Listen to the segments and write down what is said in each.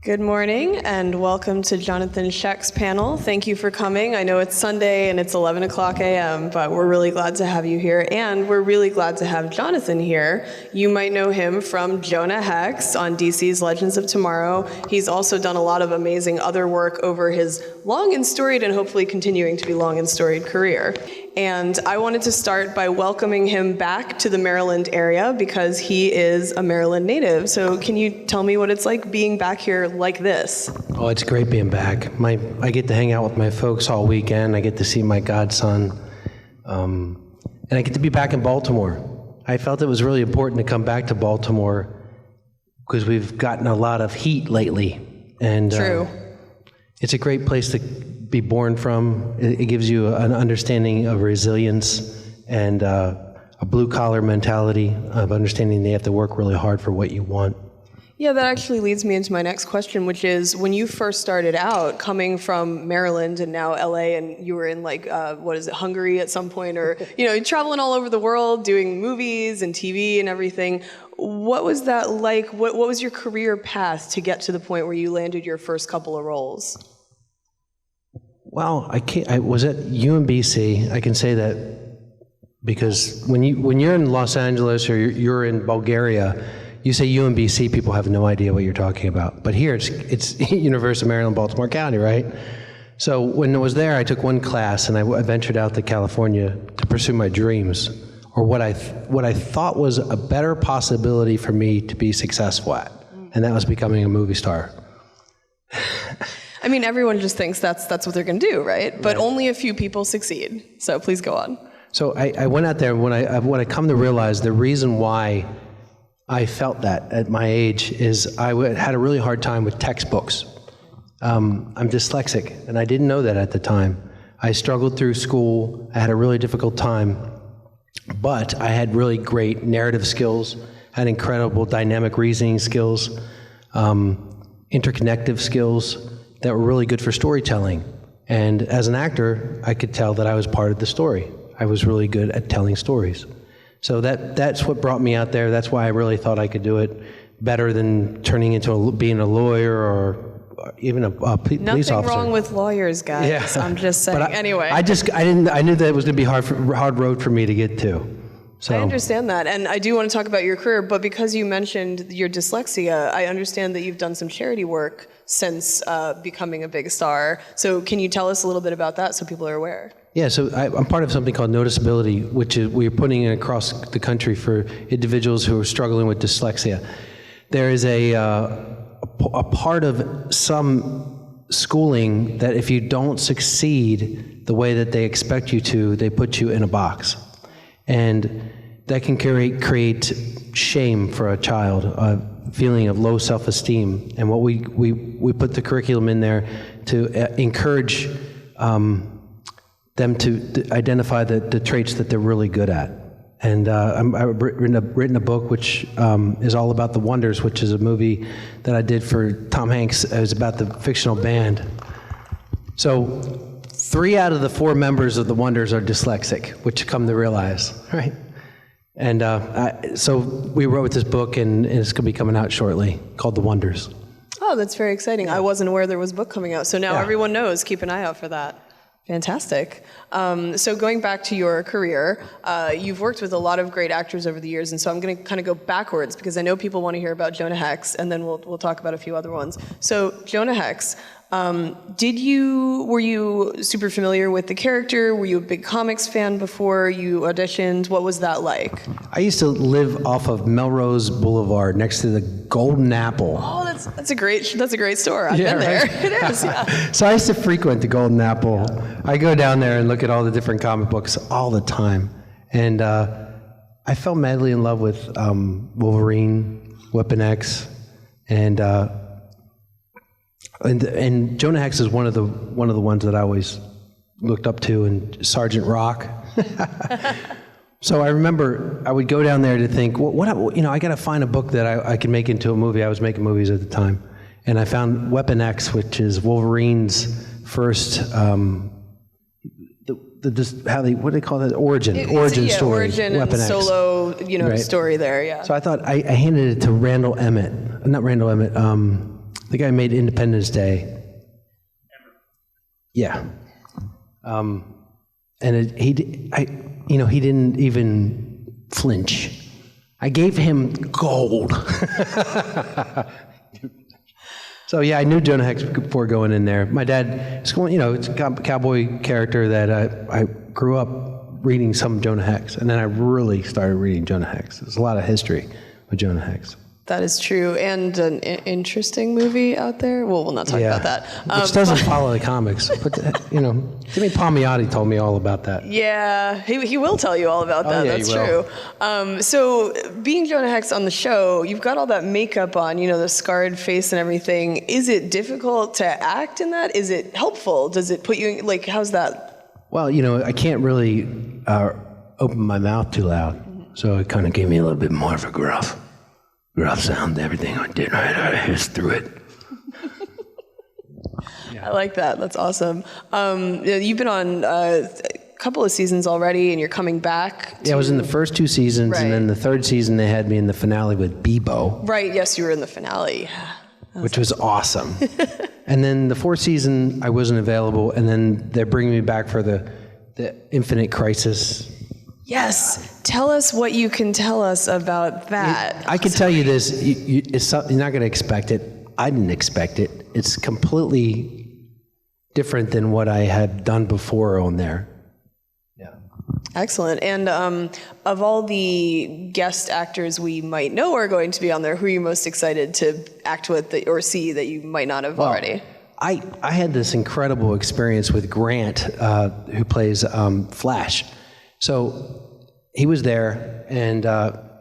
Good morning and welcome to Jonathan Schaech's panel. Thank you for coming. I know it's Sunday and it's 11 o'clock a.m., but we're really glad to have you here, and we're really glad to have Jonathan here. You might know him from JONAH HEX on DC's Legends of Tomorrow. He's also done a lot of amazing other work over his long and storied and hopefully continuing to be long and storied career. And I wanted to start by welcoming him back to the Maryland area because he is a Maryland native. So can you tell me what it's like being back here like this? Oh, it's great being back. I get to hang out with my folks all weekend. I get to see my godson. And I get to be back in Baltimore. I felt it was really important to come back to Baltimore because we've gotten a lot of heat lately. And True. It's a great place to be born from. It gives you an understanding of resilience and a blue-collar mentality of understanding they have to work really hard for what you want. Yeah, that actually leads me into my next question, which is when you first started out, coming from Maryland and now LA, and you were in Hungary at some point, or you're traveling all over the world doing movies and TV and everything. What was that like? What was your career path to get to the point where you landed your first couple of roles? Well, I was at UMBC. I can say that because when you're in Los Angeles or you're in Bulgaria, you say UMBC, people have no idea what you're talking about. But here, it's University of Maryland, Baltimore County, right? So when I was there, I took one class, and I ventured out to California to pursue my dreams, or what I thought was a better possibility for me to be successful at, and that was becoming a movie star. I mean, everyone just thinks that's what they're going to do, right? But only a few people succeed. So please go on. So I went out there, and what I come to realize, the reason why I felt that at my age is I had a really hard time with textbooks. I'm dyslexic, and I didn't know that at the time. I struggled through school. I had a really difficult time, but I had really great narrative skills, had incredible dynamic reasoning skills, interconnective skills that were really good for storytelling. And as an actor, I could tell that I was part of the story. I was really good at telling stories. So that's what brought me out there. That's why I really thought I could do it better than turning into being a lawyer or even a police officer. Nothing wrong with lawyers, guys. Yeah. I'm just saying. Anyway. I knew that it was going to be hard road for me to get to. So. I understand that, and I do want to talk about your career, but because you mentioned your dyslexia, I understand that you've done some charity work since becoming a big star. So can you tell us a little bit about that so people are aware? Yeah, so I'm part of something called Noticeability, which is we're putting it across the country for individuals who are struggling with dyslexia. There is a part of some schooling that if you don't succeed the way that they expect you to, they put you in a box. And that can create shame for a child, a feeling of low self-esteem. And what we put the curriculum in there to encourage them to identify the traits that they're really good at. And I've written a book which is all about The Wonders, which is a movie that I did for Tom Hanks. It was about the fictional band. So 3 out of the 4 members of The Wonders are dyslexic, which come to realize, right? And so we wrote this book, and it's going to be coming out shortly, called The Wonders. Oh, that's very exciting. I wasn't aware there was a book coming out, so now everyone knows. Keep an eye out for that. Fantastic. So going back to your career, you've worked with a lot of great actors over the years, and so I'm going to kind of go backwards because I know people want to hear about JONAH HEX, and then we'll talk about a few other ones. So JONAH HEX, were you super familiar with the character? Were you a big comics fan before you auditioned? What was that like? I used to live off of Melrose Boulevard next to the Golden Apple. Oh, that's a great store. I've been there. It is, yeah. So I used to frequent the Golden Apple. I go down there and look at all the different comic books all the time. And I fell madly in love with Wolverine, Weapon X, and JONAH HEX is one of the ones that I always looked up to, and Sergeant Rock. So I remember I would go down there to think, I got to find a book that I can make into a movie. I was making movies at the time, and I found Weapon X, which is Wolverine's first what do they call that? Origin story. Origin and solo, right? Story there, yeah. So I thought I handed it to Randall Emmett, not Randall Emmett, The guy made Independence Day. Yeah. And he didn't even flinch. I gave him gold. So yeah, I knew Jonah Hex before going in there. My dad, it's a cowboy character that I grew up reading some Jonah Hex, and then I really started reading Jonah Hex. There's a lot of history with Jonah Hex. That is true, and an interesting movie out there. Well, we'll not talk about that. Which doesn't follow the comics, but Jimmy Palmiotti told me all about that. Yeah, he will tell you all about that. Yeah, That's he will. true. So, being Jonah Hex on the show, you've got all that makeup on, the scarred face and everything. Is it difficult to act in that? Is it helpful? Does it put you in, how's that? Well, I can't really open my mouth too loud, so it kind of gave me a little bit more of a gruff sound. Everything I did, I hissed through it. I like that. That's awesome. You've been on a couple of seasons already, and you're coming back. Yeah, I was in the first 2 seasons, Right. and then the 3rd season they had me in the finale with Bebo. Right, yes, you were in the finale. Which was awesome. And then the 4th season, I wasn't available, and then they're bringing me back for the Infinite Crisis. Yes. Tell us what you can tell us about that. I can tell you this, you're not going to expect it. I didn't expect it. It's completely different than what I had done before on there. Yeah. Excellent. And of all the guest actors we might know are going to be on there, who are you most excited to act with or see that you might not have already? I had this incredible experience with Grant, who plays Flash. So he was there, and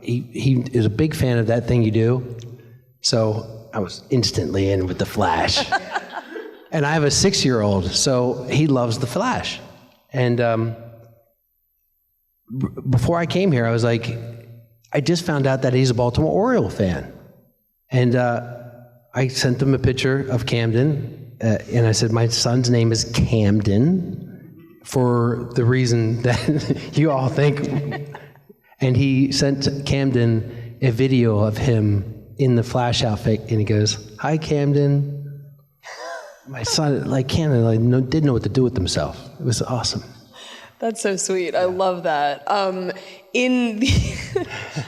he is a big fan of That Thing You Do. So I was instantly in with the Flash. And I have a 6-year-old, so he loves the Flash. And before I came here, I was like, I just found out that he's a Baltimore Oriole fan. And I sent him a picture of Camden, and I said, my son's name is Camden, for the reason that you all think. And he sent Camden a video of him in the Flash outfit, and he goes, "Hi, Camden." My son, Camden, didn't know what to do with himself. It was awesome. That's so sweet. I love that.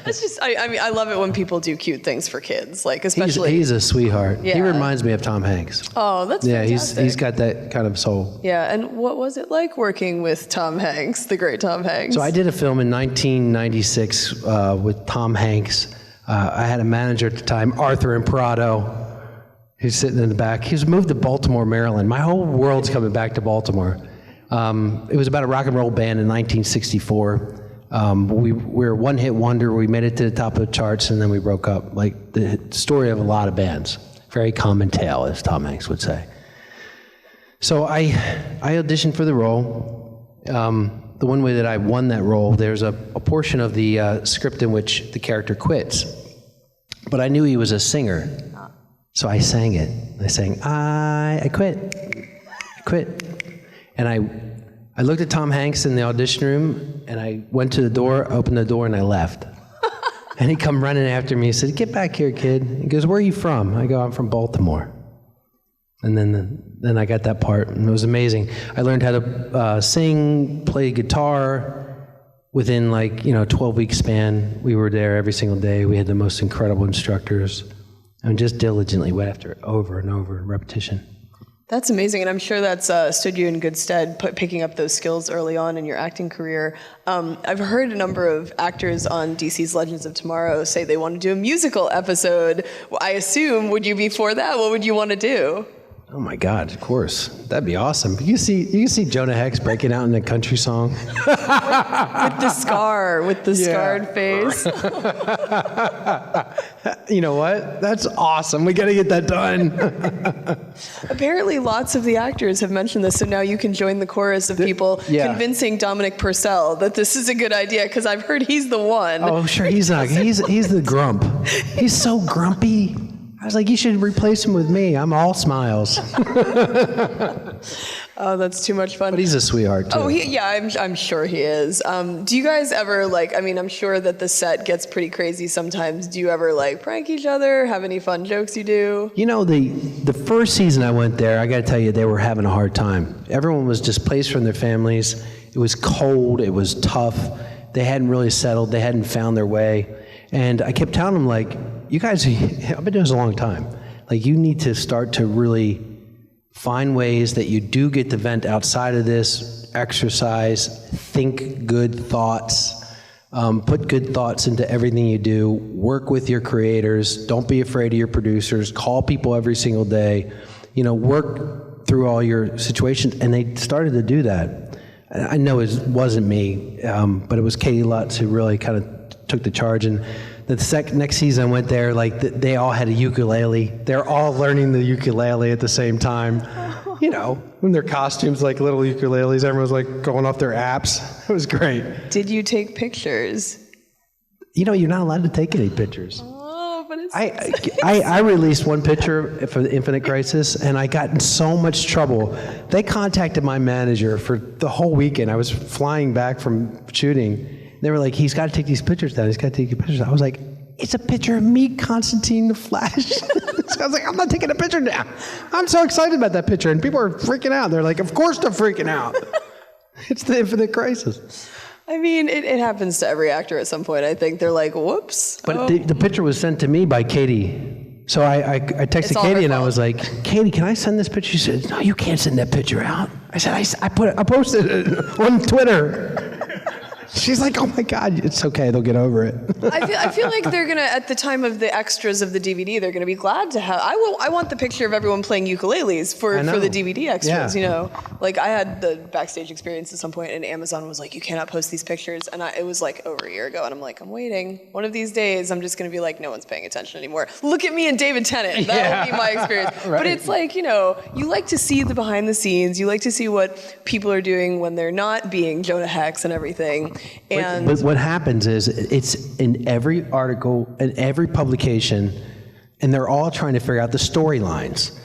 That's just, I love it when people do cute things for kids, especially. He's a sweetheart. Yeah. He reminds me of Tom Hanks. Oh, that's fantastic. He's got that kind of soul. Yeah, and what was it like working with Tom Hanks, the great Tom Hanks? So I did a film in 1996 with Tom Hanks. I had a manager at the time, Arthur Imprado. He's sitting in the back. He was moved to Baltimore, Maryland. My whole world's coming back to Baltimore. It was about a rock and roll band in 1964. We were a one-hit wonder. We made it to the top of the charts, and then we broke up. Like the story of a lot of bands. Very common tale, as Tom Hanks would say. So I auditioned for the role. The one way that I won that role, there's a portion of the script in which the character quits. But I knew he was a singer. So I sang it. I sang, I quit. I quit. And I looked at Tom Hanks in the audition room, and I went to the door, opened the door, and I left. And he come running after me. He said, "Get back here, kid." He goes, "Where are you from?" I go, "I'm from Baltimore." And then I got that part, and it was amazing. I learned how to sing, play guitar within 12-week span. We were there every single day. We had the most incredible instructors. And just diligently went after it over and over, repetition. That's amazing, and I'm sure that's stood you in good stead, picking up those skills early on in your acting career. I've heard a number of actors on DC's Legends of Tomorrow say they want to do a musical episode. I assume, would you be for that? What would you want to do? Oh my God, of course. That'd be awesome. You see Jonah Hex breaking out in a country song. with the scarred face. You know what? That's awesome. We got to get that done. Apparently lots of the actors have mentioned this, so now you can join the chorus of people convincing Dominic Purcell that this is a good idea, because I've heard he's the one. Oh, sure, he's the grump. He's so grumpy. I was like, you should replace him with me. I'm all smiles. Oh, that's too much fun. But he's a sweetheart, too. Oh, I'm sure he is. Do you guys ever, I'm sure that the set gets pretty crazy sometimes. Do you ever, prank each other? Have any fun jokes you do? The first season I went there, I got to tell you, they were having a hard time. Everyone was displaced from their families. It was cold. It was tough. They hadn't really settled. They hadn't found their way. And I kept telling them, you guys, I've been doing this a long time. You need to start to really find ways that you do get to vent outside of this, exercise, think good thoughts, put good thoughts into everything you do, work with your creators, don't be afraid of your producers, call people every single day, work through all your situations. And they started to do that. I know it wasn't me, but it was Katie Lutz who really kind of took the charge. And the next season I went there, they all had a ukulele. They're all learning the ukulele at the same time. In their costumes, little ukuleles. Everyone was going off their apps. It was great. Did you take pictures? You're not allowed to take any pictures. Oh, but it's... I released one picture for the Infinite Crisis, and I got in so much trouble. They contacted my manager for the whole weekend. I was flying back from shooting. They were like, he's got to take these pictures down. He's got to take these pictures down. I was like, it's a picture of me, Constantine the Flash. So I was like, I'm not taking a picture down. I'm so excited about that picture. And people are freaking out. They're like, of course they're freaking out. It's the Infinite Crisis. It happens to every actor at some point. I think they're like, whoops. But the picture was sent to me by Katie. So I texted Katie and I was like, Katie, can I send this picture? She said, no, you can't send that picture out. I said, I posted it on Twitter. She's like, oh my God, it's okay, they'll get over it. I feel like they're gonna, at the time of the extras of the DVD, they're gonna be glad to have. I want the picture of everyone playing ukuleles for the DVD extras. Yeah. I had the backstage experience at some point, and Amazon was like, you cannot post these pictures, and it was over a year ago, and I'm like, I'm waiting. One of these days, I'm just gonna be like, no one's paying attention anymore. Look at me and David Tennant. That will be my experience. Right. But it's you like to see the behind the scenes. You like to see what people are doing when they're not being Jonah Hex and everything. But what happens is it's in every article, in every publication, and they're all trying to figure out the storylines.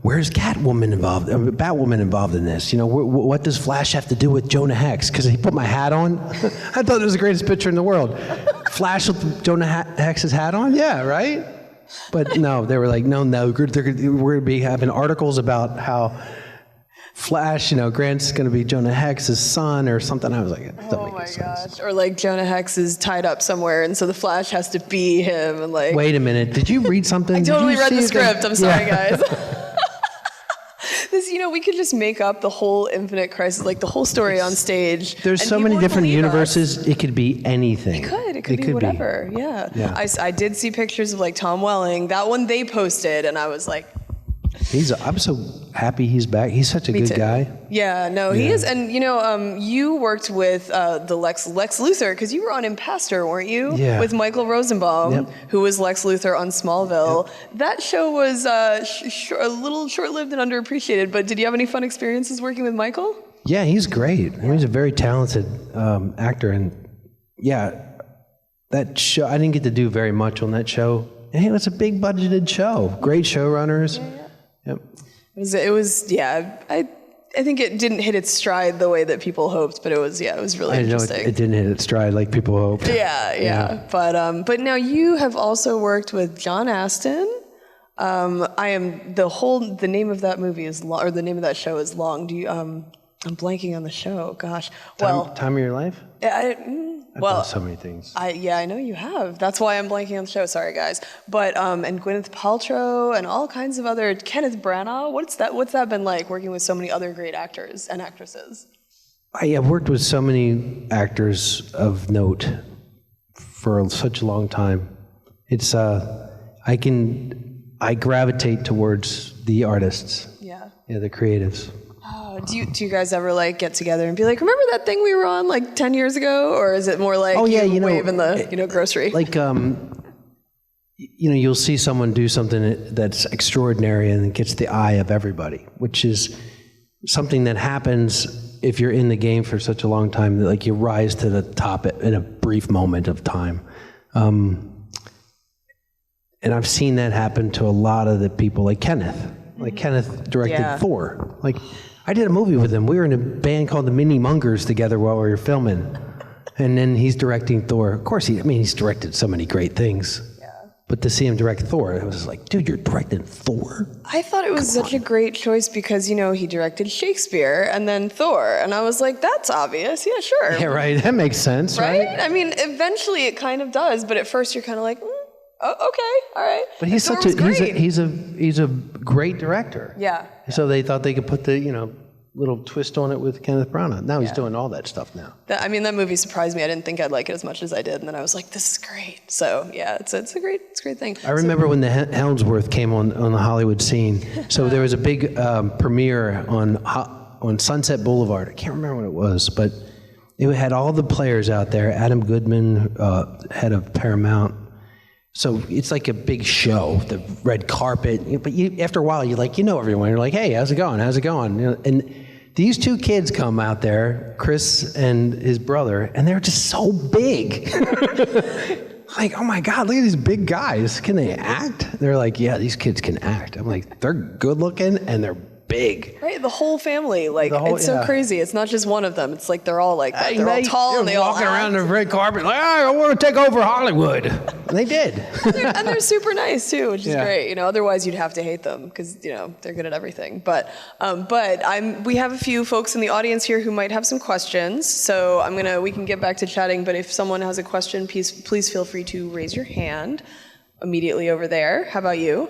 Where's Batwoman involved in this? What does Flash have to do with Jonah Hex? Because he put my hat on. I thought it was the greatest picture in the world. Flash with Jonah Hex's hat on? Yeah, right? But no, they were like, no, we're going to be having articles about how Flash, Grant's going to be Jonah Hex's son or something. I was like, that doesn't make any sense. Or Jonah Hex is tied up somewhere, and so the Flash has to be him. And wait a minute, did you read something? I totally read the script. I'm sorry, guys. This, we could just make up the whole Infinite Crisis, the whole story on stage. There's so many different universes. It could be anything. It could be whatever. Yeah. I did see pictures of Tom Welling. That one they posted, and I was like, I'm so happy he's back. He's such a good guy. Yeah, no, he is. And you worked with the Lex Luthor, because you were on Impastor, weren't you? Yeah. With Michael Rosenbaum, who was Lex Luthor on Smallville. Yep. That show was a little short-lived and underappreciated. But did you have any fun experiences working with Michael? Yeah, he's great. He's a very talented actor, and that show, I didn't get to do very much on that show. And it was a big budgeted show. Great showrunners. Yeah. Yep. It was I think it didn't hit its stride the way that people hoped, but it was really interesting. It didn't hit its stride like people hoped. Yeah. But now you have also worked with John Astin. The name of that movie is long, or the name of that show is long. I'm blanking on the show. Gosh. Time of Your Life? I've done so many things. I know you have. That's why I'm blanking on the show. Sorry, guys. But and Gwyneth Paltrow and all kinds of other Kenneth Branagh. What's that been like working with so many other great actors and actresses? I've worked with so many actors of note for such a long time. It's I gravitate towards the artists. Yeah, the creatives. Oh, do you guys ever get together and be like, remember that thing we were on 10 years ago? Or is it more like wave in the grocery? You'll see someone do something that's extraordinary and it gets the eye of everybody, which is something that happens if you're in the game for such a long time, that you rise to the top in a brief moment of time. And I've seen that happen to a lot of the people, like Kenneth. Kenneth directed Thor. I did a movie with him. We were in a band called the Mini Mungers together while we were filming. And then he's directing Thor. Of course, he's directed so many great things. Yeah. But to see him direct Thor, it was like, dude, you're directing Thor? I thought it was such a great choice because, he directed Shakespeare and then Thor. And I was like, that's obvious. Yeah, sure. Yeah, right. That makes sense, right? I mean, eventually it kind of does, but at first you're kind of like, oh, okay, all right. But he's he's a great director. Yeah. So they thought they could put the, little twist on it with Kenneth Branagh. Now he's doing all that stuff now. That movie surprised me. I didn't think I'd like it as much as I did, and then I was like, "This is great." So yeah, it's a great thing. I remember when the Helmsworth came on the Hollywood scene. So there was a big premiere on Sunset Boulevard. I can't remember what it was, but it had all the players out there. Adam Goodman, head of Paramount. So it's like a big show, the red carpet. But after a while, you're like, everyone. You're like, hey, how's it going? How's it going? And these two kids come out there, Chris and his brother, and they're just so big. Like, oh my God, look at these big guys. Can they act? They're like, yeah, these kids can act. I'm like, they're good looking and they're big. Right, the whole family. It's so crazy. It's not just one of them. It's like they're all like that. They're all tall and they all walking around the red carpet like, I want to take over Hollywood. And they did. and they're super nice too, which is great. Otherwise you'd have to hate them because they're good at everything. But we have a few folks in the audience here who might have some questions. So we can get back to chatting. But if someone has a question, please feel free to raise your hand immediately over there. How about you?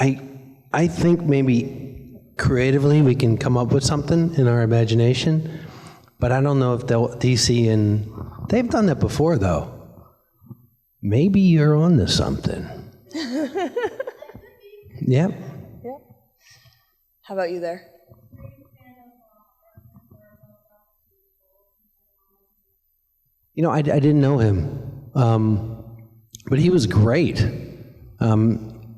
I think maybe creatively we can come up with something in our imagination, but I don't know if DC they've done that before though. Maybe you're on to something. Yep. How about you there? I didn't know him, but he was great.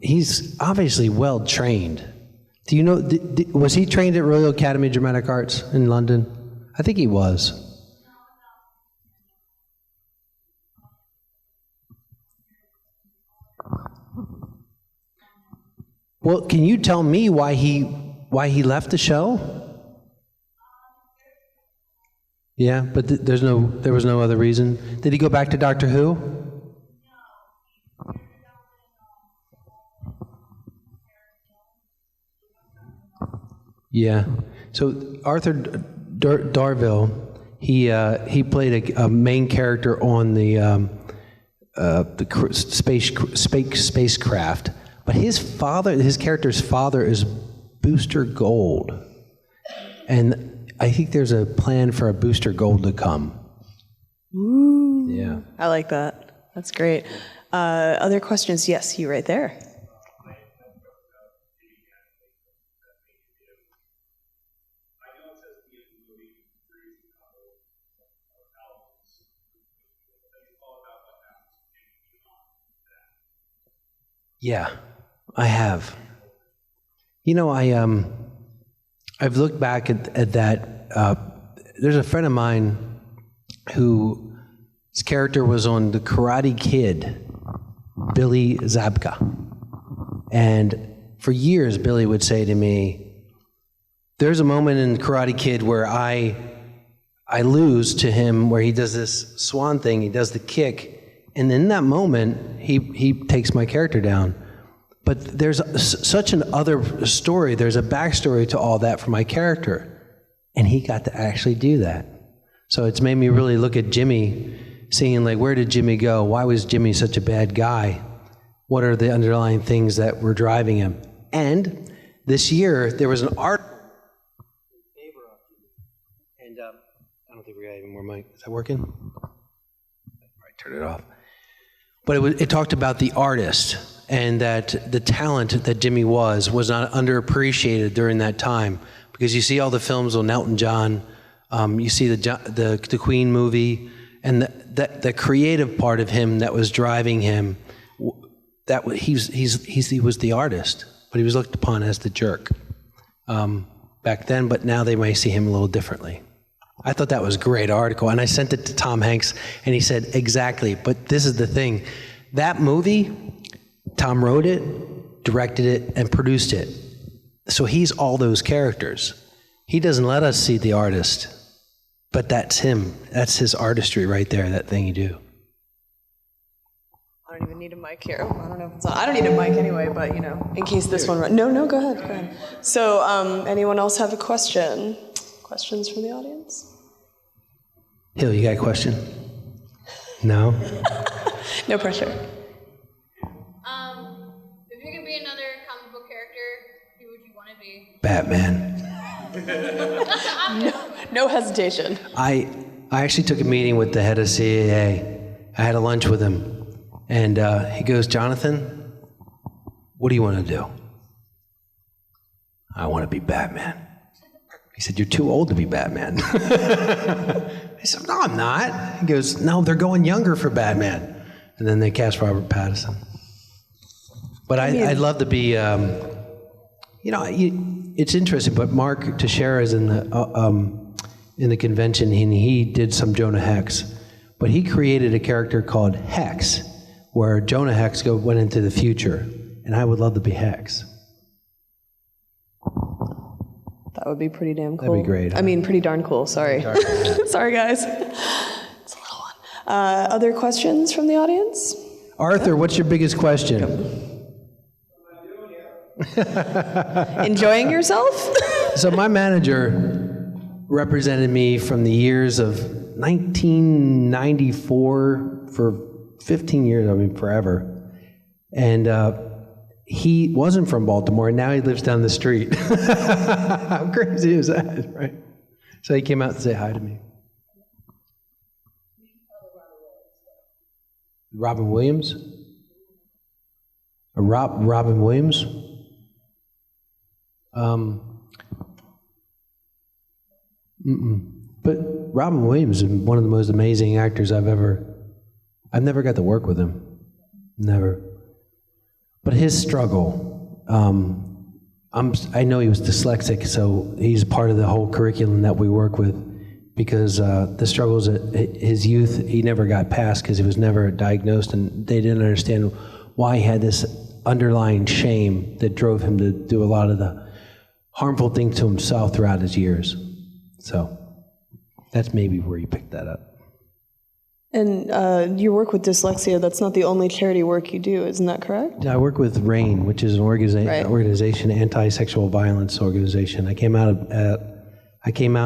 He's obviously well trained. Do you know, was he trained at Royal Academy of Dramatic Arts in London? I think he was. Well, can you tell me why he left the show? Yeah, but there was no other reason. Did he go back to Doctor Who? Yeah. So Arthur Darvill, he played a main character on the spacecraft, but his character's father is Booster Gold, and I think there's a plan for a Booster Gold to come. Ooh. Yeah. I like that. That's great. Other questions? Yes, you right there. Yeah, I have. I've looked back at that. There's a friend of mine whose character was on The Karate Kid, Billy Zabka. And for years, Billy would say to me, there's a moment in Karate Kid where I lose to him, where he does this swan thing, he does the kick, and in that moment, he takes my character down. But there's such an other story. There's a backstory to all that for my character. And he got to actually do that. So it's made me really look at Jimmy, seeing like, where did Jimmy go? Why was Jimmy such a bad guy? What are the underlying things that were driving him? And this year, there was an art. And I don't think we got any more mic. Is that working? All right, turn it off. But it talked about the artist, and that the talent that Jimmy was not underappreciated during that time, because you see all the films on Elton John, you see the Queen movie, and the creative part of him that was driving him. He was the artist, but he was looked upon as the jerk back then. But now they may see him a little differently. I thought that was a great article, and I sent it to Tom Hanks, and he said, exactly, but this is the thing. That movie, Tom wrote it, directed it, and produced it. So he's all those characters. He doesn't let us see the artist, but that's him. That's his artistry right there, that thing you do. I don't even need a mic here. I don't know if it's on. I don't need a mic anyway, but you know, in case this one runs. No, go ahead. So, anyone else have a question? Questions from the audience? Hill, you got a question? No? No pressure. If you could be another comic book character, who would you want to be? Batman. No hesitation. I actually took a meeting with the head of CAA. I had a lunch with him. And he goes, Jonathan, what do you want to do? I want to be Batman. He said, you're too old to be Batman. I said, no, I'm not. He goes, no, they're going younger for Batman. And then they cast Robert Pattinson. But I'd love to be, it's interesting, but Mark Teixeira is in the convention, and he did some Jonah Hex. But he created a character called Hex, where Jonah Hex went into the future, and I would love to be Hex. That would be pretty damn cool. That'd be great. I mean, pretty darn cool. Sorry. Sorry, guys. It's a little one. Other questions from the audience? Arthur, what's your biggest question? Enjoying yourself? So my manager represented me from the years of 1994 for 15 years, I mean, forever. And he wasn't from Baltimore, and now he lives down the street. How crazy is that, right? So he came out to say hi to me. Robin Williams? Robin Williams? But Robin Williams is one of the most amazing actors I've never got to work with him. Never. But his struggle, I know he was dyslexic, so he's part of the whole curriculum that we work with, because the struggles at his youth, he never got past because he was never diagnosed, and they didn't understand why he had this underlying shame that drove him to do a lot of the harmful things to himself throughout his years. So that's maybe where you picked that up. And your work with dyslexia, that's not the only charity work you do, isn't that correct? Yeah, I work with RAINN, which is an organization, anti-sexual violence organization. I came out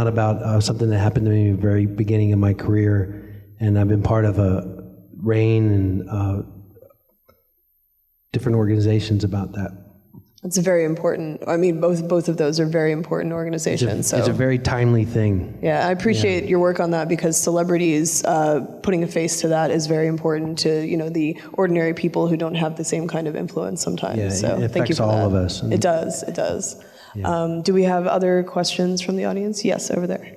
about something that happened to me at the very beginning of my career, and I've been part of RAINN and different organizations about that. It's very important. I mean, both of those are very important organizations. It's a very timely thing. Yeah, I appreciate your work on that, because celebrities putting a face to that is very important to the ordinary people who don't have the same kind of influence sometimes. Yeah, so it thank you affects for all that. of us. It does. It does. Yeah. Do we have other questions from the audience? Yes, over there.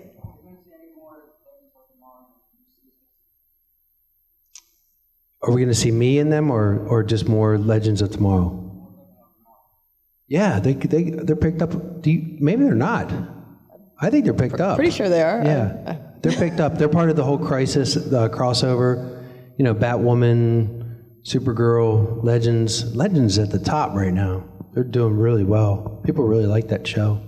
Are we going to see me in them, or just more Legends of Tomorrow? Yeah, they're picked up. Maybe they're not. I think they're picked up. Pretty sure they are. Yeah, they're picked up. They're part of the whole Crisis crossover. Batwoman, Supergirl, Legends. Legends at the top right now. They're doing really well. People really like that show.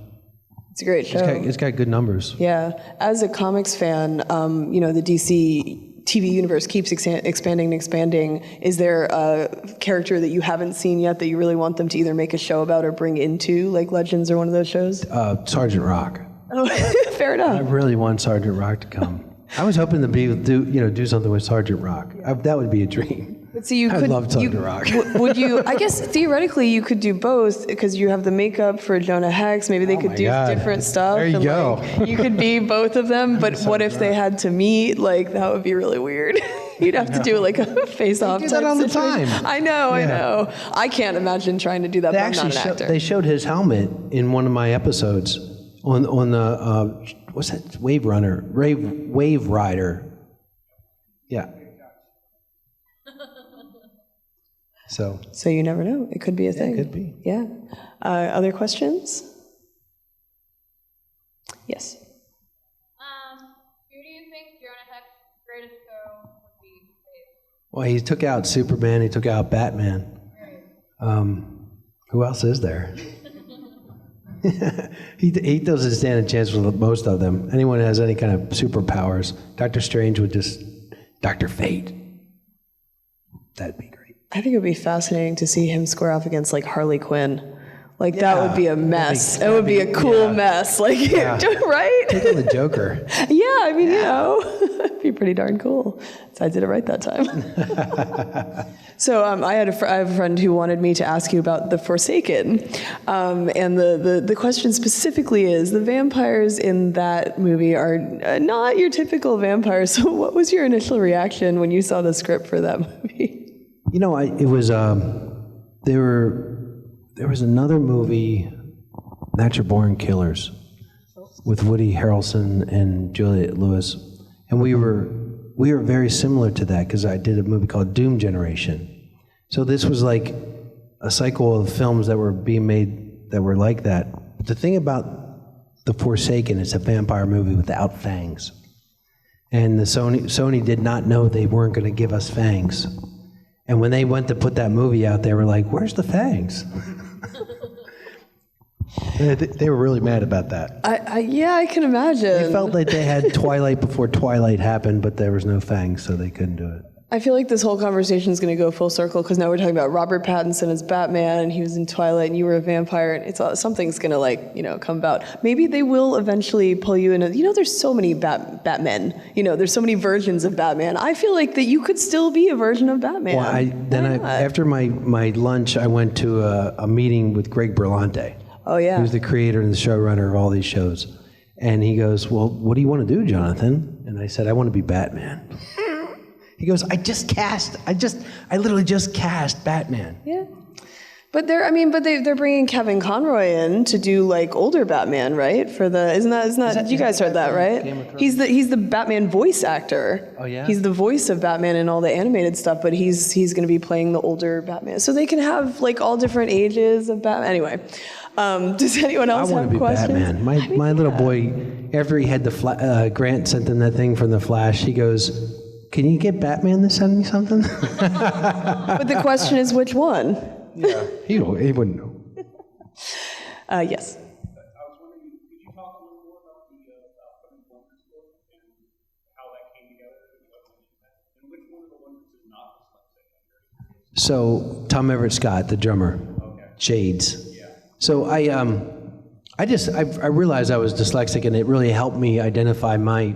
It's a great show. It's got good numbers. Yeah, as a comics fan, the DC TV universe keeps expanding and expanding. Is there a character that you haven't seen yet that you really want them to either make a show about or bring into, like Legends or one of those shows? Sergeant Rock. Oh, fair enough. I really want Sergeant Rock to come. I was hoping to do something with Sergeant Rock. That would be a dream. But see, I love Sergeant Rock. Would you? I guess theoretically you could do both, because you have the makeup for Jonah Hex. Maybe they could do different stuff. There you go. You could be both of them. But what if they had to meet? Like, that would be really weird. You'd have to do like a face-off. Do that all the time. I know. I can't imagine trying to do that. But I'm not an actor. They showed his helmet in one of my episodes on the what's that? Wave Rider. Yeah. So you never know. It could be a thing. It could be. Yeah. Other questions? Yes. think Jonah Hex greatest go would be saved? Well, he took out Superman, he took out Batman. Right. Who else is there? he doesn't stand a chance with most of them. Anyone who has any kind of superpowers. Doctor Strange would just... Dr. Fate. That'd be great. I think it would be fascinating to see him square off against like Harley Quinn. Like that would be a mess. It would be a cool mess. Like, right? Take on the Joker. Yeah, I mean, you know, it'd be pretty darn cool. So I did it right that time. So I have a friend who wanted me to ask you about The Forsaken. And the question specifically is, the vampires in that movie are not your typical vampires. So what was your initial reaction when you saw the script for that movie? You know, it was, there was another movie, Natural Born Killers, with Woody Harrelson and Juliette Lewis, and we were very similar to that because I did a movie called Doom Generation. So this was like a cycle of films that were being made that were like that. But the thing about The Forsaken, it's a vampire movie without fangs, and the Sony did not know they weren't going to give us fangs. And when they went to put that movie out, they were like, "Where's the fangs?" They were really mad about that. Yeah, I can imagine. They felt like they had Twilight before Twilight happened, but there was no fangs, so they couldn't do it. I feel like this whole conversation is going to go full circle because now we're talking about Robert Pattinson as Batman, and he was in Twilight, and you were a vampire, and something's going to come about. Maybe they will eventually pull you in. There's so many Batmen. There's so many versions of Batman. I feel like that you could still be a version of Batman. Well, after my lunch, I went to a meeting with Greg Berlanti. Oh yeah. Who's the creator and the showrunner of all these shows, and he goes, "Well, what do you want to do, Jonathan?" And I said, "I want to be Batman." He goes, I literally just cast Batman. Yeah. But they're bringing Kevin Conroy in to do like older Batman, right? Isn't that you guys heard that, right? He's the Batman voice actor. Oh yeah. He's the voice of Batman in all the animated stuff, but he's going to be playing the older Batman. So they can have like all different ages of Batman. Anyway, does anyone else have questions? I want to be Batman. My little boy, after he had Grant sent him that thing from the Flash, he goes, "Can you get Batman to send me something?" But the question is, which one? Yeah, he wouldn't know. Yes. I was wondering, could you talk a little more about the upcoming Wonders book and how that came together, and which one of the Wonders is not dyslexic? So Tom Everett Scott, the drummer, Shades. Yeah. So I realized I was dyslexic, and it really helped me identify my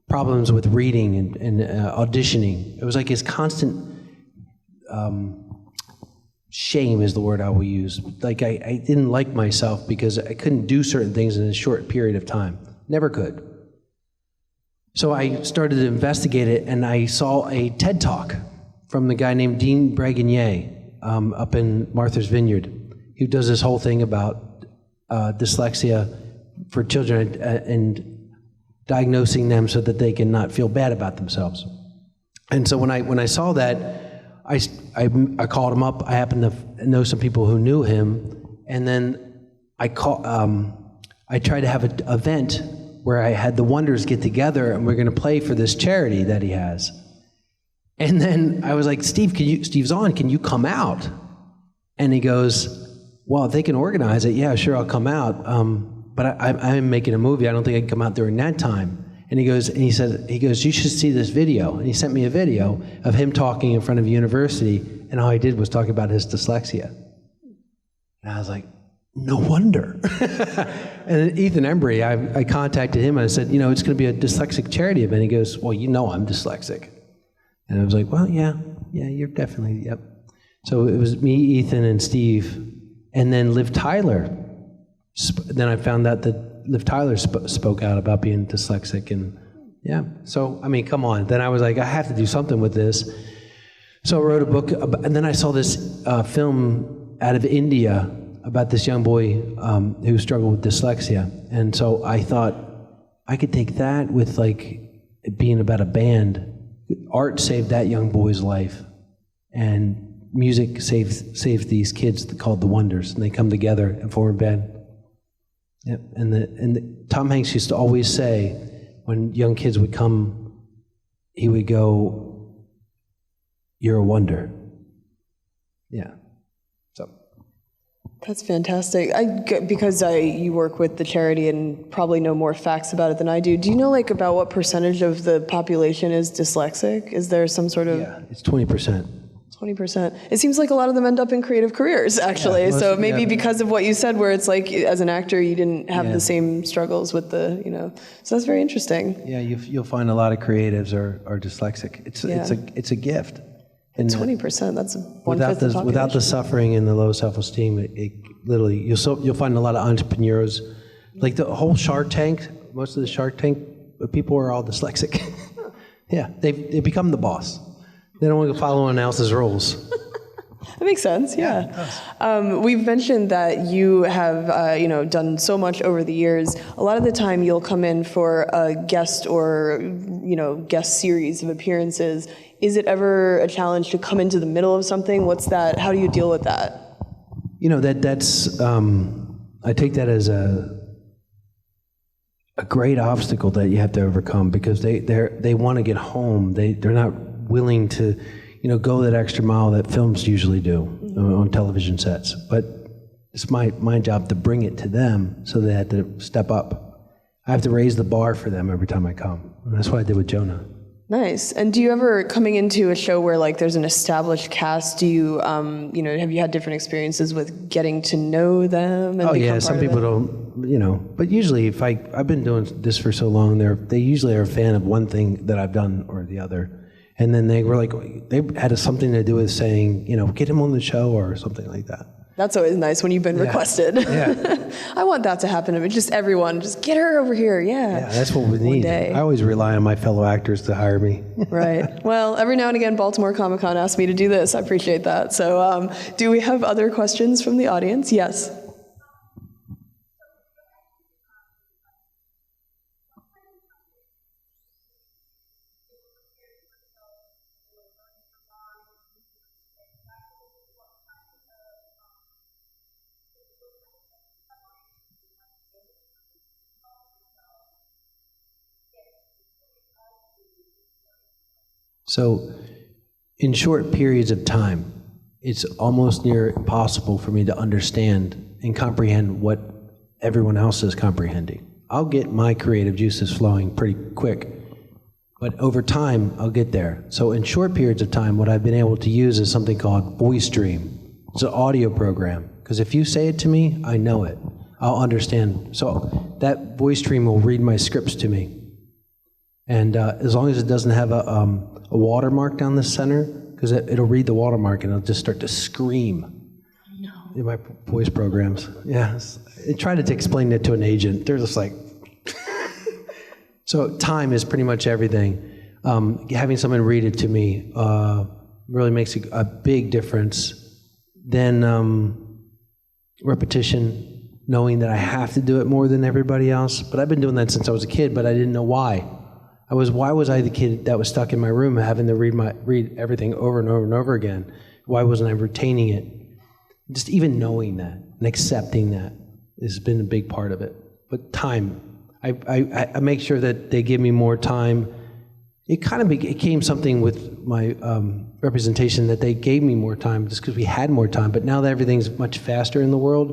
problems with reading and auditioning. It was like his constant shame is the word I will use. Like I didn't like myself because I couldn't do certain things in a short period of time. Never could. So I started to investigate it, and I saw a TED Talk from the guy named Dean Bragonier up in Martha's Vineyard, who does this whole thing about dyslexia for children and diagnosing them so that they can not feel bad about themselves. And so when I saw that, I called him up. I happened to know some people who knew him, and then I tried to have an event where I had the Wonders get together, and we're going to play for this charity that he has. And then I was like, Steve's on, can you come out? And he goes, well, if they can organize it, yeah, sure, I'll come out. But I'm making a movie. I don't think I can come out during that time. And he goes, you should see this video. And he sent me a video of him talking in front of a university, and all he did was talk about his dyslexia. And I was like, no wonder. And then Ethan Embry, I contacted him and I said, it's going to be a dyslexic charity event. He goes, well, I'm dyslexic. And I was like, well, yeah, you're definitely, yep. So it was me, Ethan, and Steve, and then Liv Tyler. Then I found out that Liv Tyler spoke out about being dyslexic, and yeah. So, come on. Then I was like, I have to do something with this. So I wrote a book, and then I saw this film out of India about this young boy who struggled with dyslexia. And so I thought I could take that with it being about a band. Art saved that young boy's life, and music saves these kids called the Wonders, and they come together and form a band. Yep. And Tom Hanks used to always say, when young kids would come, he would go, "You're a wonder." Yeah. So. That's fantastic. Because you work with the charity and probably know more facts about it than I do. Do you know about what percentage of the population is dyslexic? Is there some sort of... Yeah, it's 20%. 20%. It seems like a lot of them end up in creative careers, actually. Yeah, so maybe because of what you said, where it's like, as an actor, you didn't have the same struggles with the, So that's very interesting. Yeah, you'll find a lot of creatives are dyslexic. It's a gift. And 20%. That's one-fifth of the population. Without the suffering and the low self-esteem, it literally you'll find a lot of entrepreneurs, like the whole Shark Tank. Most of the Shark Tank people are all dyslexic. Yeah, they become the boss. They don't want to follow anyone else's rules. That makes sense, yeah. We've mentioned that you have, done so much over the years. A lot of the time you'll come in for a guest or, guest series of appearances. Is it ever a challenge to come into the middle of something? What's that? How do you deal with that? That's, I take that as a great obstacle that you have to overcome, because they want to get home. They're not willing to, go that extra mile that films usually do on television sets. But it's my job to bring it to them, so they have to step up. I have to raise the bar for them every time I come. And that's what I did with Jonah. Nice. And do you ever, coming into a show where there's an established cast, do you, have you had different experiences with getting to know them? And Some people don't, but usually I've been doing this for so long, they usually are a fan of one thing that I've done or the other. And then they were they had something to do with saying, get him on the show or something like that. That's always nice when you've been requested. Yeah. I want that to happen to me. Just everyone, just get her over here. Yeah, that's what we need. I always rely on my fellow actors to hire me. Right. Well, every now and again, Baltimore Comic Con asks me to do this. I appreciate that. So do we have other questions from the audience? Yes. So, in short periods of time, it's almost near impossible for me to understand and comprehend what everyone else is comprehending. I'll get my creative juices flowing pretty quick, but over time, I'll get there. So in short periods of time, what I've been able to use is something called Voice Dream. It's an audio program, because if you say it to me, I know it. I'll understand. So that Voice Dream will read my scripts to me. And as long as it doesn't have a watermark down the center, because it'll read the watermark and it'll just start to scream in my voice programs. Yeah, I tried to explain it to an agent. They're just like... So time is pretty much everything. Having someone read it to me really makes a big difference. Then repetition, knowing that I have to do it more than everybody else. But I've been doing that since I was a kid, but I didn't know why. Why was I the kid that was stuck in my room having to read everything over and over and over again? Why wasn't I retaining it? Just even knowing that and accepting that has been a big part of it. But time, I make sure that they give me more time. It kind of became something with my representation that they gave me more time just because we had more time. But now that everything's much faster in the world,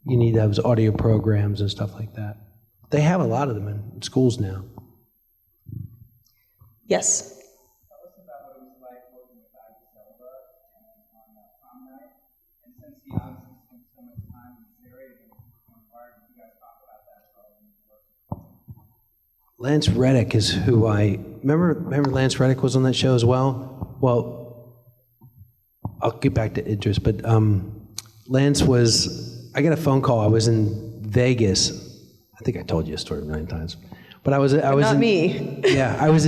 you need those audio programs and stuff like that. They have a lot of them in schools now. Yes. Tell us about what it was like working with Selva on prom night. And since he obviously spent so much time in this area and part, you guys talk about that as well. Lance Reddick is who remember Lance Reddick was on that show as well? Well, I'll get back to Idris, but Lance I got a phone call. I was in Vegas. I think I told you a story 9 times. But I was not in, me. Yeah, I was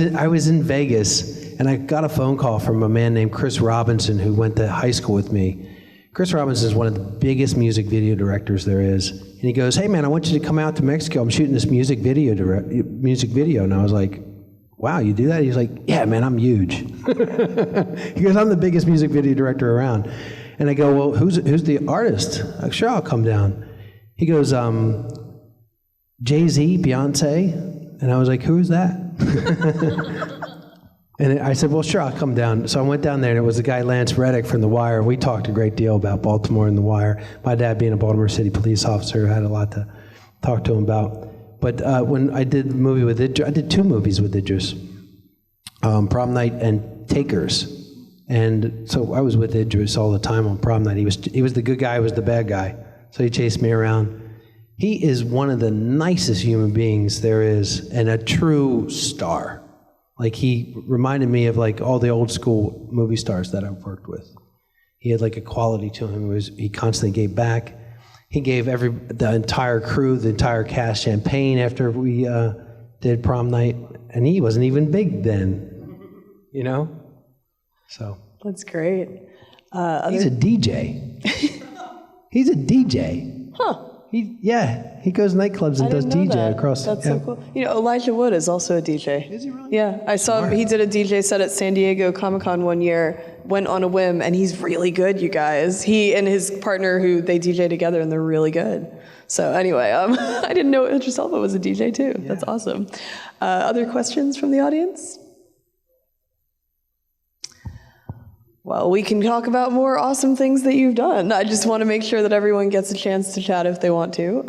in Vegas, and I got a phone call from a man named Chris Robinson who went to high school with me. Chris Robinson is one of the biggest music video directors there is, and he goes, "Hey man, I want you to come out to Mexico. I'm shooting this music video." And I was like, "Wow, you do that?" He's like, "Yeah, man, I'm huge." He goes, "I'm the biggest music video director around." And I go, "Well, who's the artist?" Like, "Sure, I'll come down." He goes, "Jay-Z, Beyonce." And I was like, who's that? And I said, well, sure, I'll come down. So I went down there, and it was the guy Lance Reddick from The Wire. We talked a great deal about Baltimore and The Wire. My dad being a Baltimore City police officer, had a lot to talk to him about. But when I did the movie with Idris, I did 2 movies with Idris, Prom Night and Takers. And so I was with Idris all the time on Prom Night. He was the good guy, I was the bad guy. So he chased me around. He is one of the nicest human beings there is, and a true star. Like, he reminded me of like all the old school movie stars that I've worked with. He had like a quality to him. He constantly gave back. He gave the entire crew, the entire cast champagne after we did Prom Night, and he wasn't even big then, you know? So. That's great. He's a DJ. He's a DJ. Huh. He goes nightclubs and does DJ across. That's so cool. You know, Elijah Wood is also a DJ. Is he really? Yeah, I saw him. He did a DJ set at San Diego Comic Con one year. Went on a whim, and he's really good, you guys. He and his partner, who they DJ together, and they're really good. So anyway, I didn't know Idris Elba was a DJ too. Yeah. That's awesome. Other questions from the audience? Well, we can talk about more awesome things that you've done. I just want to make sure that everyone gets a chance to chat if they want to.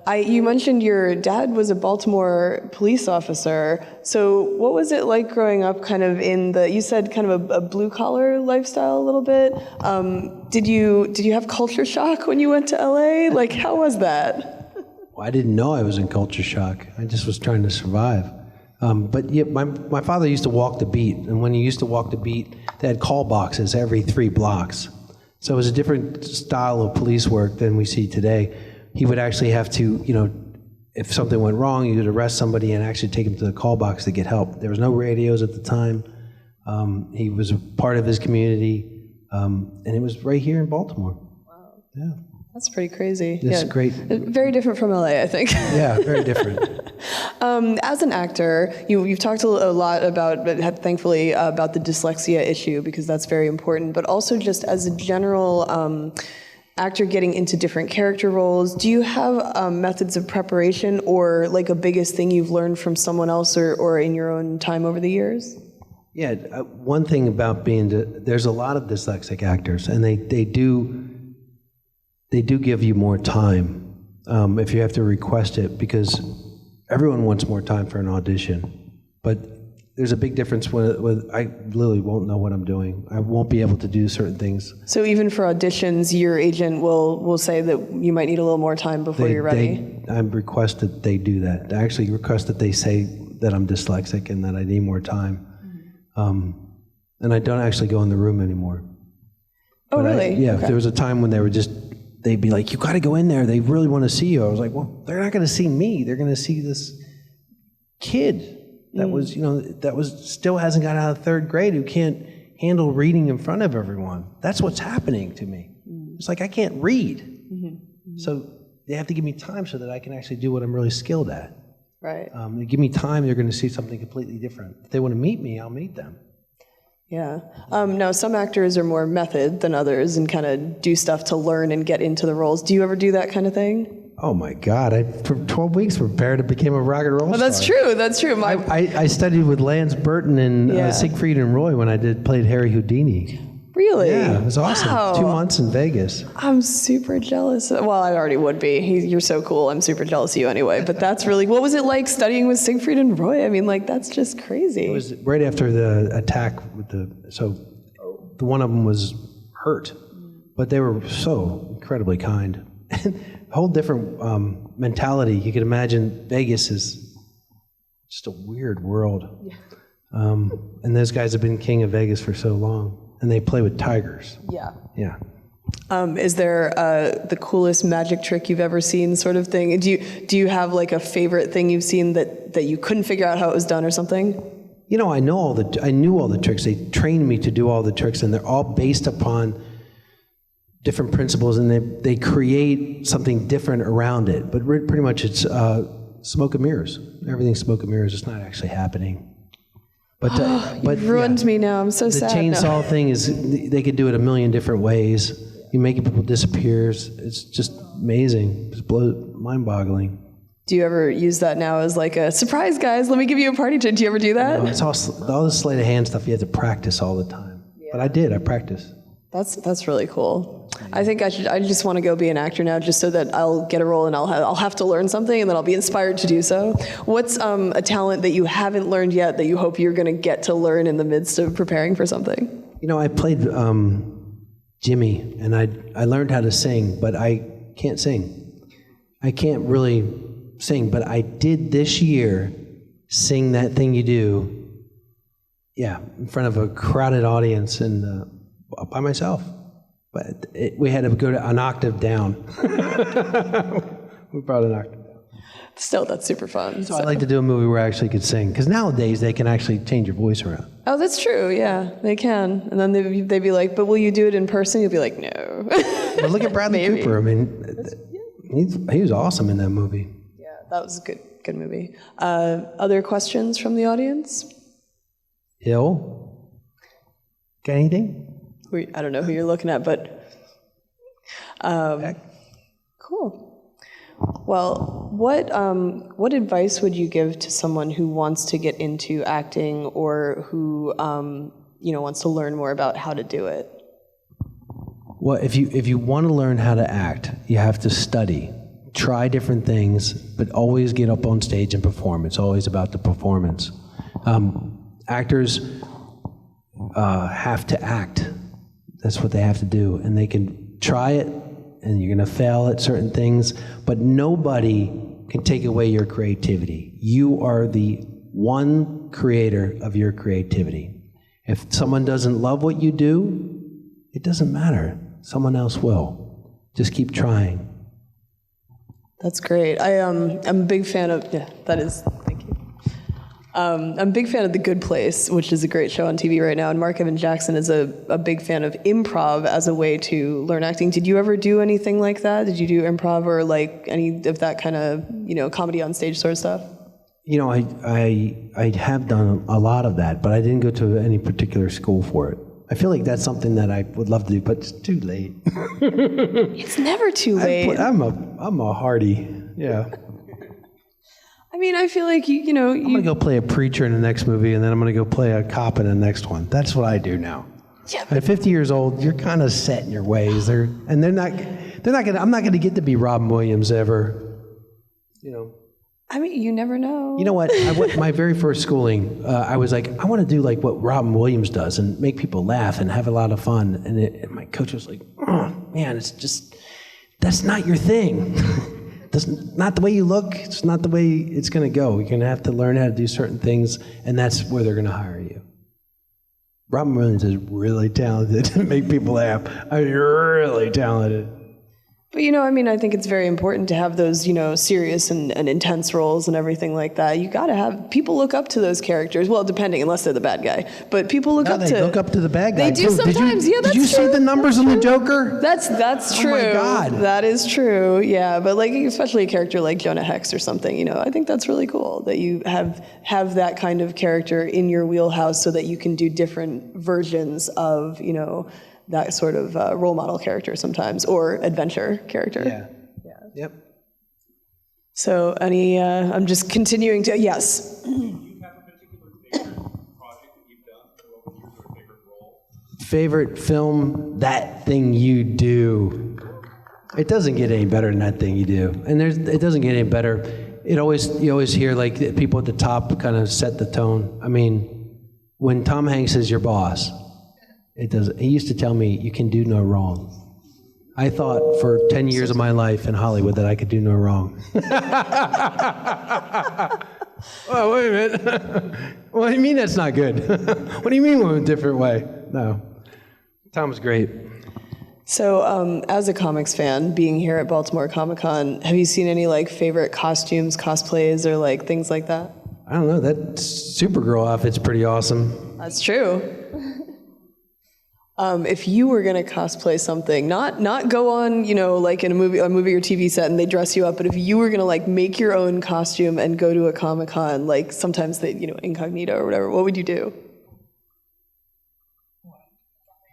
You mentioned your dad was a Baltimore police officer. So what was it like growing up kind of you said kind of a blue-collar lifestyle a little bit? Did you have culture shock when you went to LA? Like, how was that? Well, I didn't know I was in culture shock. I just was trying to survive. But yeah, my father used to walk the beat, and when he used to walk the beat, they had call boxes every 3 blocks. So it was a different style of police work than we see today. He would actually have to, if something went wrong, you would arrest somebody and actually take him to the call box to get help. There was no radios at the time. He was a part of his community, and it was right here in Baltimore. Wow. Yeah. That's pretty crazy. It's great. Very different from LA, I think. Yeah, very different. As an actor, you've talked a lot about, thankfully, about the dyslexia issue, because that's very important, but also just as a general actor getting into different character roles, do you have methods of preparation or like a biggest thing you've learned from someone else or in your own time over the years? Yeah, one thing about there's a lot of dyslexic actors, and they do give you more time if you have to request it, because everyone wants more time for an audition. But there's a big difference when I literally won't know what I'm doing. I won't be able to do certain things. So even for auditions, your agent will say that you might need a little more time before you're ready? I request that they do that. I actually request that they say that I'm dyslexic and that I need more time. And I don't actually go in the room anymore. Oh, really? If there was a time when they'd be like, you got to go in there. They really want to see you. I was like, well, they're not going to see me. They're going to see this kid that was still hasn't got out of 3rd grade, who can't handle reading in front of everyone. That's what's happening to me. It's like I can't read. Mm-hmm. So they have to give me time so that I can actually do what I'm really skilled at. Right. They give me time, they're going to see something completely different. If they want to meet me, I'll meet them. Yeah. Now, some actors are more method than others and kind of do stuff to learn and get into the roles. Do you ever do that kind of thing? Oh my God! For 12 weeks prepared and became a rock and roll star. That's true. That's true. I studied with Lance Burton and Siegfried and Roy when I played Harry Houdini. Really? Yeah, it was awesome. Wow. 2 months in Vegas. I'm super jealous. Well, I already would be. You're so cool. I'm super jealous of you anyway. But that's really, what was it like studying with Siegfried and Roy? I mean, like, that's just crazy. It was right after the attack so the one of them was hurt, but they were so incredibly kind. A whole different mentality. You could imagine Vegas is just a weird world. Yeah. And those guys have been king of Vegas for so long. And they play with tigers. Yeah. Yeah. Is there the coolest magic trick you've ever seen, sort of thing? Do you have like a favorite thing you've seen that you couldn't figure out how it was done or something? I knew all the tricks. They trained me to do all the tricks, and they're all based upon different principles, and they create something different around it. But pretty much it's smoke and mirrors. Everything's smoke and mirrors. It's not actually happening. But you've ruined me now. I'm so sad. The chainsaw thing is, they could do it a million different ways. You make people disappear. It's just amazing. It's mind-boggling. Do you ever use that now as like a surprise, guys? Let me give you a party trick. Do you ever do that? It's all the sleight of hand stuff. You have to practice all the time. Yeah. But I practiced. That's really cool. I think I just want to go be an actor now, just so that I'll get a role and I'll have to learn something, and then I'll be inspired to do so. What's a talent that you haven't learned yet that you hope you're going to get to learn in the midst of preparing for something? You know, I played Jimmy, and I learned how to sing, but I can't sing. I can't really sing, but I did this year sing That Thing You Do, in front of a crowded audience and by myself. But we had to go to an octave down. We brought an octave down. Still, that's super fun. So I'd like to do a movie where I actually could sing, because nowadays they can actually change your voice around. Oh, that's true, yeah, they can. And then they'd be like, but will you do it in person? You'll be like, no. But look at Bradley Cooper. I mean, he was awesome in that movie. Yeah, that was a good movie. Other questions from the audience? Hill? Got anything? I don't know who you're looking at, but cool. Well, what advice would you give to someone who wants to get into acting, or who wants to learn more about how to do it? Well, if you want to learn how to act, you have to study, try different things, but always get up on stage and perform. It's always about the performance. Actors have to act. That's what they have to do, and they can try it, and you're going to fail at certain things, but nobody can take away your creativity. You are the one creator of your creativity. If someone doesn't love what you do, it doesn't matter. Someone else will. Just keep trying. That's great. I'm a big fan of, that is, thank you. I'm a big fan of The Good Place, which is a great show on TV right now, and Mark Evan Jackson is a big fan of improv as a way to learn acting. Did you ever do anything like that? Did you do improv or like any of that kind of, comedy on stage sort of stuff? You know, I have done a lot of that, but I didn't go to any particular school for it. I feel like that's something that I would love to do, but it's too late. It's never too late. I'm a hardy, yeah. I mean, I feel like I'm gonna go play a preacher in the next movie, and then I'm gonna go play a cop in the next one. That's what I do now. Yeah. At 50 years old, you're kind of set in your ways. I'm not gonna get to be Robin Williams ever. I mean, you never know. You know what? My very first schooling, I was like, I want to do like what Robin Williams does and make people laugh and have a lot of fun. And my coach was like, oh man, that's not your thing. That's not the way you look. It's not the way it's going to go. You're going to have to learn how to do certain things, and that's where they're going to hire you. Robin Williams is really talented to make people laugh. I mean, really talented. But I think it's very important to have those, serious and intense roles and everything like that. You got to have people look up to those characters. Well, depending, unless they're the bad guy. But people look up to. They look up to the bad guy. They do sometimes. Did you see the numbers on the Joker? That's true. Oh my God. That is true. Yeah, but especially a character like JONAH HEX or something. I think that's really cool that you have that kind of character in your wheelhouse, so that you can do different versions of that sort of role model character sometimes, or adventure character. Yeah. Yep. So I'm just continuing to, yes. Do you have a particular favorite project that you've done for over the years, or a favorite role? Favorite film, That Thing You Do. It doesn't get any better than That Thing You Do. And it doesn't get any better. You always hear like people at the top kind of set the tone. I mean, when Tom Hanks is your boss, he used to tell me, you can do no wrong. I thought for 10 years of my life in Hollywood that I could do no wrong. Oh, wait a minute. What do you mean that's not good? What do you mean in a different way? No. Tom's great. So as a comics fan, being here at Baltimore Comic Con, have you seen any favorite costumes, cosplays, or things like that? I don't know. That Supergirl outfit's pretty awesome. That's true. If you were going to cosplay something, not go on, in a movie or TV set and they dress you up, but if you were going to make your own costume and go to a Comic-Con, sometimes they, incognito or whatever, what would you do?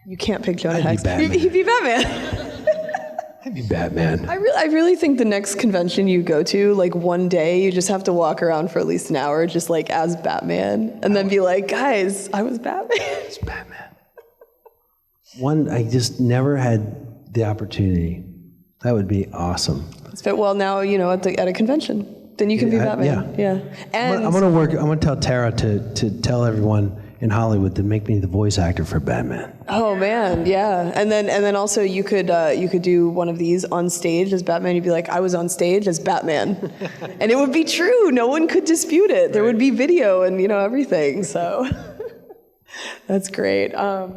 You can't pick JONAH HEX. Batman. He'd be Batman. I'd be Batman. I really think the next convention you go to, like one day, you just have to walk around for at least an hour, just like as Batman, and then be like, guys, I was Batman. It's Batman. I just never had the opportunity. That would be awesome. But well, now at a convention, then you can be Batman. Yeah. And I'm gonna tell Tara to tell everyone in Hollywood to make me the voice actor for Batman. oh man, yeah. And then also you could do one of these on stage as Batman. You'd be like, I was on stage as Batman, and it would be true. No one could dispute it. There would be video and everything. So that's great. Yeah,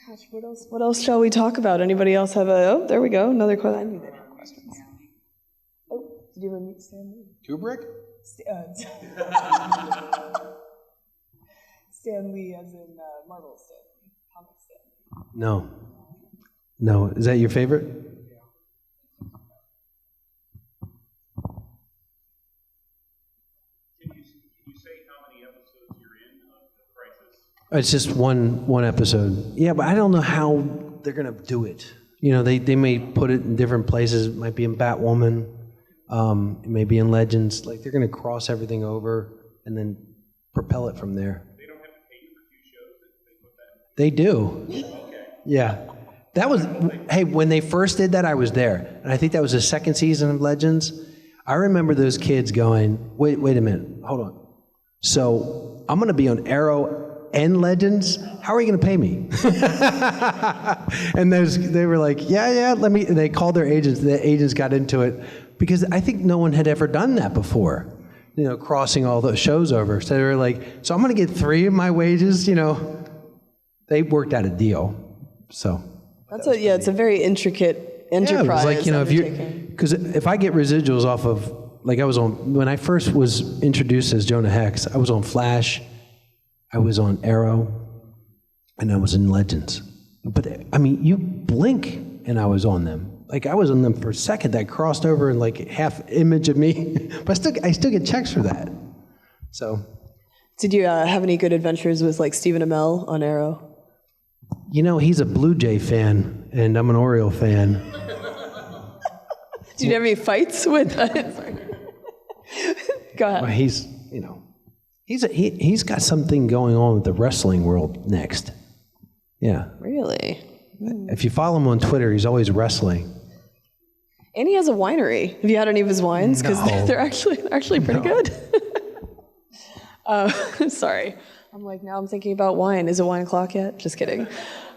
gosh, what else shall we talk about? Anybody else have there we go, another question. I knew they had questions. Oh, did you ever meet Stan Lee? Kubrick? Stan Lee as in Marvel Stan Lee, comic Stan Lee. No. Is that your favorite? Can you say how many episodes you're in of the Crisis? It's just one episode. Yeah, but I don't know how they're gonna do it. They may put it in different places. It might be in Batwoman. It may be in Legends. Like they're gonna cross everything over and then propel it from there. They don't have to pay you for 2 shows if they put that in. They do. Okay. Yeah. That was, hey, when they first did that, I was there. And I think that was the 2nd season of Legends. I remember those kids going, wait a minute, hold on. So I'm going to be on Arrow and Legends? How are you going to pay me? And they were like, yeah, they called their agents. The agents got into it because I think no one had ever done that before. Crossing all those shows over. So they were like, so I'm going to get 3 of my wages, They worked out a deal, so. It's a very intricate enterprise. Yeah, it was like, because if I get residuals off of, like when I first was introduced as Jonah Hex, I was on Flash, I was on Arrow, and I was in Legends. But, you blink and I was on them. Like, I was on them for a second. That crossed over in like half image of me. But I still get checks for that. So. Did you have any good adventures with like Stephen Amell on Arrow? He's a Blue Jay fan, and I'm an Oriole fan. Did you have any fights with Sorry. Go ahead. Well, he's got something going on with the wrestling world next. Yeah. Really? If you follow him on Twitter, he's always wrestling. And he has a winery. Have you had any of his wines? Because they're actually pretty good. Sorry. I'm like, now I'm thinking about wine. Is it wine o'clock yet? Just kidding.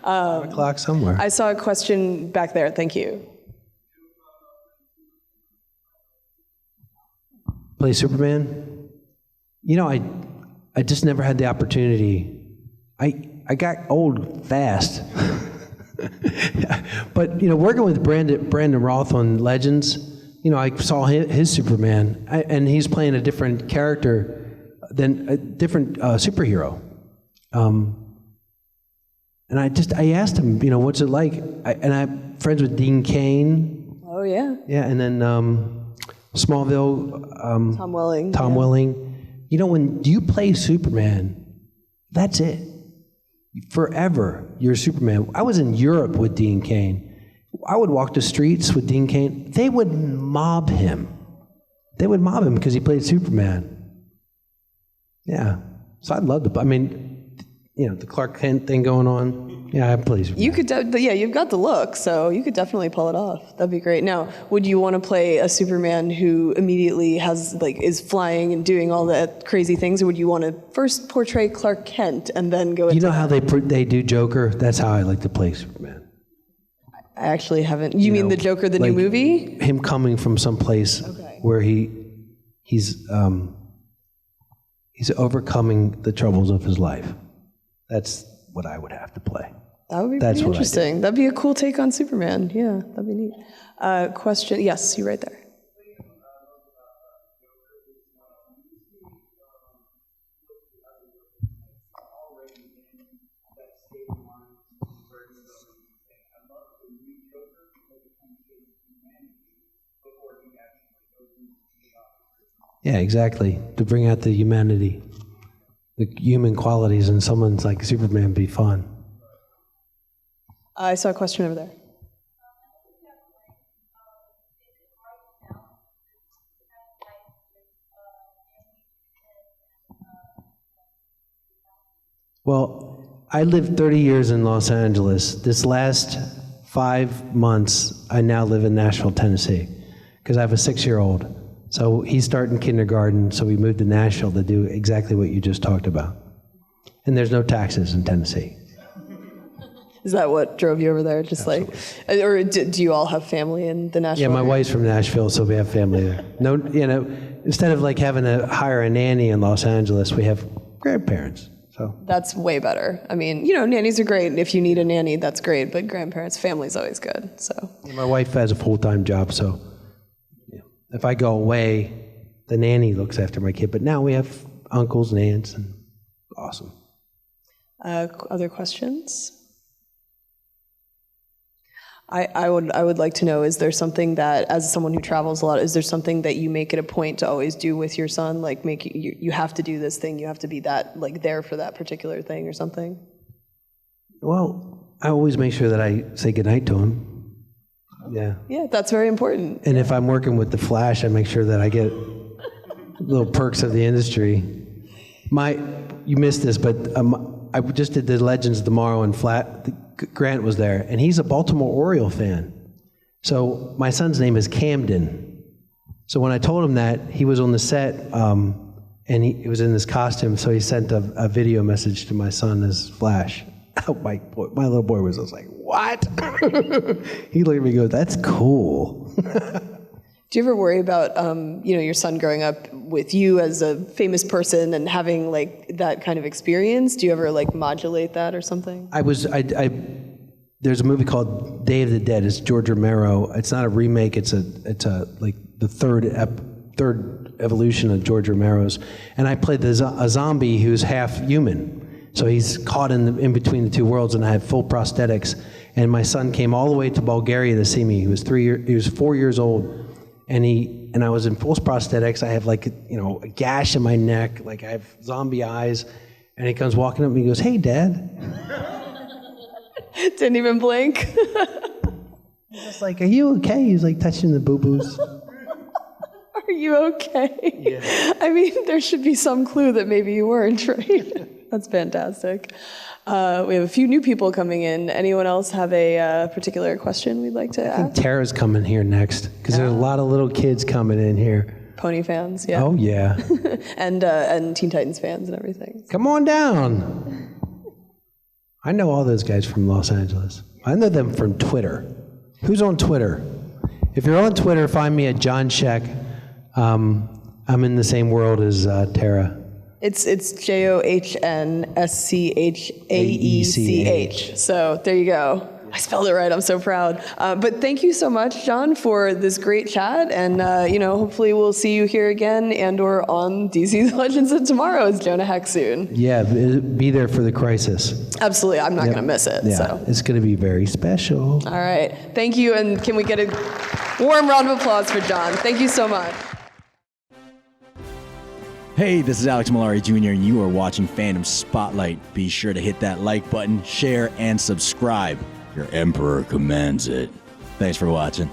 1 o'clock somewhere. I saw a question back there. Thank you. Play Superman? I just never had the opportunity. I got old fast. But, working with Brandon Roth on Legends, I saw his Superman, and he's playing a different character than a different superhero. And I asked him, what's it like? I'm friends with Dean Cain. Oh, yeah. Yeah, and then Smallville. Tom Welling. Tom Welling. When you play Superman, that's it. Forever, you're Superman. I was in Europe with Dean Cain. I would walk the streets with Dean Cain. They would mob him. They would mob him because he played Superman. Yeah. So I'd love to. The Clark Kent thing going on. Yeah, I play Superman. You could, you've got the look, so you could definitely pull it off. That'd be great. Now, would you want to play a Superman who immediately is flying and doing all that crazy things, or would you want to first portray Clark Kent and then go into how they do Joker? That's how I like to play Superman. I actually haven't. You mean the Joker, the new movie? Him coming from someplace where he's overcoming the troubles of his life. That's what I would have to play. That would be pretty interesting. That'd be a cool take on Superman. Yeah, that'd be neat. Question? Yes, you right there. Yeah, exactly. To bring out the humanity, the human qualities in someone's like Superman would be fun. I saw a question over there. Well, I lived 30 years in Los Angeles. This last 5 months, I now live in Nashville, Tennessee, because I have a 6-year-old. So he's starting kindergarten, so we moved to Nashville to do exactly what you just talked about. And there's no taxes in Tennessee. Is that what drove you over there? Just Absolutely. like, or do you all have family in the Nashville Yeah, my area? wife's from Nashville, so we have family there. No, instead of like having to hire a nanny in Los Angeles, we have grandparents. So That's way better. I mean, nannies are great. If you need a nanny, that's great. But grandparents, family's always good. So my wife has a full-time job, so if I go away, the nanny looks after my kid. But now we have uncles and aunts, and awesome. other questions? I would like to know, is there something that, as someone who travels a lot, is there something that you make it a point to always do with your son? Like you have to do this thing, you have to be that, like, there for that particular thing or something? Well, I always make sure that I say goodnight to him. Yeah. Yeah, that's very important. And if I'm working with the Flash, I make sure that I get little perks of the industry. You missed this, but I just did the Legends Tomorrow, and Grant was there, and he's a Baltimore Oriole fan. So my son's name is Camden. So when I told him that, he was on the set, and he was in this costume, so he sent a video message to my son as Flash. Oh, my little boy was like, what? He looked at me and goes, that's cool. Do you ever worry about, your son growing up with you as a famous person and having like that kind of experience? Do you ever like modulate that or something? There's a movie called Day of the Dead. It's George Romero. It's not a remake. It's a like the third evolution of George Romero's. And I played a zombie who's half human. So he's caught in between the two worlds, and I had full prosthetics. And my son came all the way to Bulgaria to see me. He was 4 years old. And I was in full prosthetics. I have like, a gash in my neck, like I have zombie eyes. And he comes walking up and he goes, "Hey, Dad." Didn't even blink. I was like, "Are you okay?" He's like touching the boo-boos. Are you okay? Yeah. I mean, there should be some clue that maybe you weren't, right? That's fantastic. We have a few new people coming in. Anyone else have a particular question we'd like to I think ask? Tara's coming here next, because there's a lot of little kids coming in here. Pony fans, yeah. Oh, yeah. and Teen Titans fans and everything. Come on down. I know all those guys from Los Angeles. I know them from Twitter. Who's on Twitter? If you're on Twitter, find me at John Schaech. I'm in the same world as Tara. It's JONAHEX. So there you go. I spelled it right. I'm so proud. But thank you so much, John, for this great chat. And, hopefully we'll see you here again and/or on DC's Legends of Tomorrow as Jonah Hex soon. Yeah, be there for the crisis. Absolutely. I'm not going to miss it. Yeah, So. it's going to be very special. All right. Thank you. And can we get a warm round of applause for John? Thank you so much. Hey, this is Alex Malari Jr., and you are watching Fandom Spotlight. Be sure to hit that like button, share, and subscribe. Your Emperor commands it. Thanks for watching.